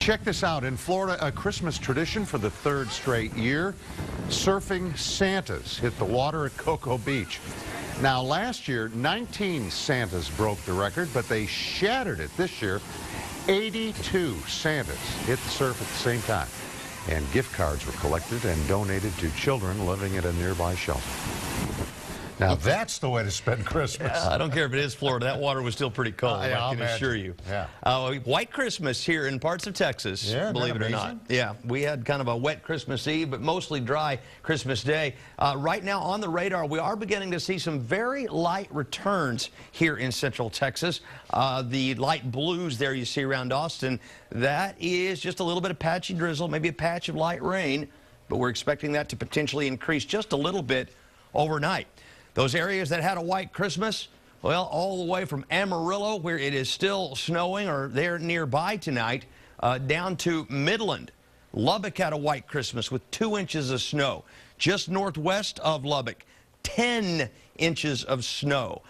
Check this out. In Florida, a Christmas tradition for the third straight year. Surfing Santas hit the water at Cocoa Beach. Now, last year, 19 Santas broke the record, but they shattered it this year. 82 Santas hit the surf at the same time. And gift cards were collected and donated to children living at a nearby shelter. Now, that's the way to spend Christmas. I don't care if it is Florida. That water was still pretty cold, I can assure you. Yeah. White Christmas here in parts of Texas, believe it or not. Yeah, we had kind of a wet Christmas Eve, but mostly dry Christmas Day. Right now on the radar, we are beginning to see some very light returns here in central Texas. The light blues there you see around Austin, that is just a little bit of patchy drizzle, maybe a patch of light rain, but we're expecting that to potentially increase just a little bit overnight. Those areas that had a white Christmas, well, all the way from Amarillo, where it is still snowing, or they're nearby tonight, down to Midland. Lubbock had a white Christmas with 2 inches of snow. Just northwest of Lubbock, 10 inches of snow.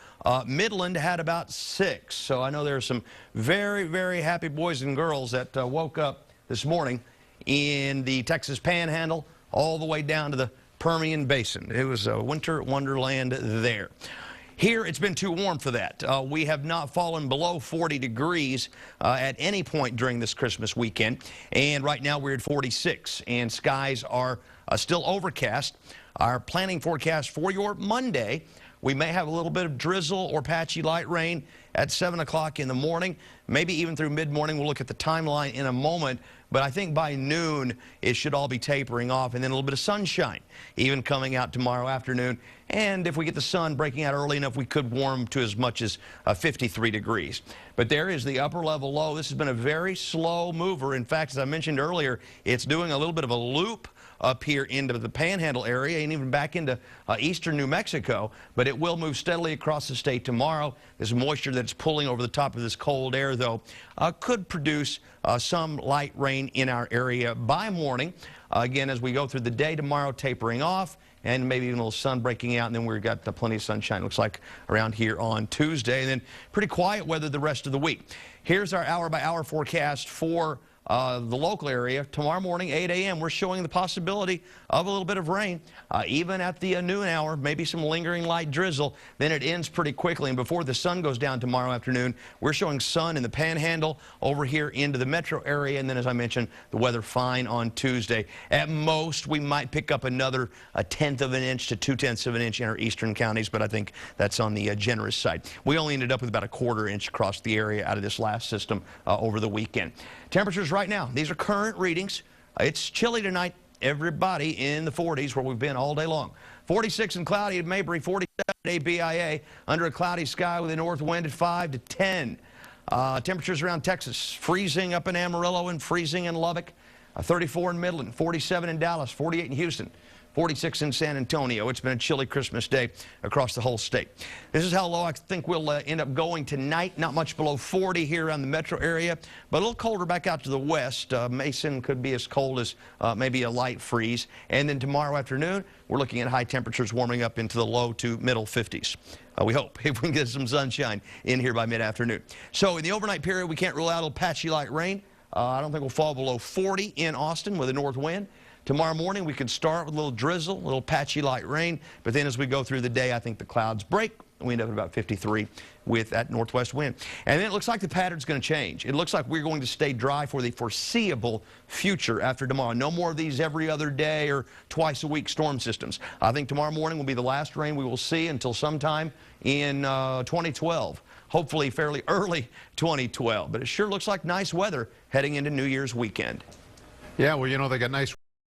Midland had about 6. So I know there are some very, very happy boys and girls that woke up this morning in the Texas Panhandle all the way down to the Permian Basin. It was a winter wonderland there. Here, it's been too warm for that. We have not fallen below 40 degrees at any point during this Christmas weekend. And right now, we're at 46, and skies are still overcast. Our planning forecast for your Monday, we may have a little bit of drizzle or patchy light rain at 7 o'clock in the morning, maybe even through mid-morning. We'll look at the timeline in a moment. But I think by noon, it should all be tapering off, and then a little bit of sunshine even coming out tomorrow afternoon. And if we get the sun breaking out early enough, we could warm to as much as 53 degrees. But there is the upper level low. This has been a very slow mover. In fact, as I mentioned earlier, it's doing a little bit of a loop up here into the Panhandle area and even back into eastern New Mexico, but it will move steadily across the state tomorrow. This moisture that's pulling over the top of this cold air, though, could produce some light rain in our area by morning. Again, as we go through the day tomorrow, tapering off, and maybe even a little sun breaking out, and then we've got plenty of sunshine, looks like, around here on Tuesday, and then pretty quiet weather the rest of the week. Here's our hour-by-hour forecast for the local area. Tomorrow morning, 8 a.m., we're showing the possibility of a little bit of rain, even at the noon hour, maybe some lingering light drizzle. Then it ends pretty quickly, and before the sun goes down tomorrow afternoon, we're showing sun in the Panhandle over here into the metro area, and then, as I mentioned, the weather fine on Tuesday. At most, we might pick up another 1/10 of an inch to 2/10 of an inch in our eastern counties, but I think that's on the generous side. We only ended up with about a 1/4 inch across the area out of this last system over the weekend. Temperatures right now, these are current readings. It's chilly tonight. Everybody in the 40s where we've been all day long. 46 and cloudy at Mabry, 47 at ABIA, under a cloudy sky with a north wind at 5 to 10. Temperatures around Texas, freezing up in Amarillo and freezing in Lubbock, 34 in Midland, 47 in Dallas, 48 in Houston, 46 in San Antonio. It's been a chilly Christmas day across the whole state. This is how low I think we'll end up going tonight. Not much below 40 here around the metro area, but a little colder back out to the west. Mason could be as cold as maybe a light freeze. And then tomorrow afternoon, we're looking at high temperatures warming up into the low to middle 50s. We hope, if we can get some sunshine in here by mid-afternoon. So in the overnight period, we can't rule out a little patchy light rain. I don't think we'll fall below 40 in Austin with a north wind. Tomorrow morning, we could start with a little drizzle, a little patchy light rain, but then as we go through the day, I think the clouds break. We end up at about 53 with that northwest wind. And then it looks like the pattern's going to change. It looks like we're going to stay dry for the foreseeable future after tomorrow. No more of these every other day or twice a week storm systems. I think tomorrow morning will be the last rain we will see until sometime in 2012. Hopefully fairly early 2012. But it sure looks like nice weather heading into New Year's weekend. Yeah, well, you know, they got nice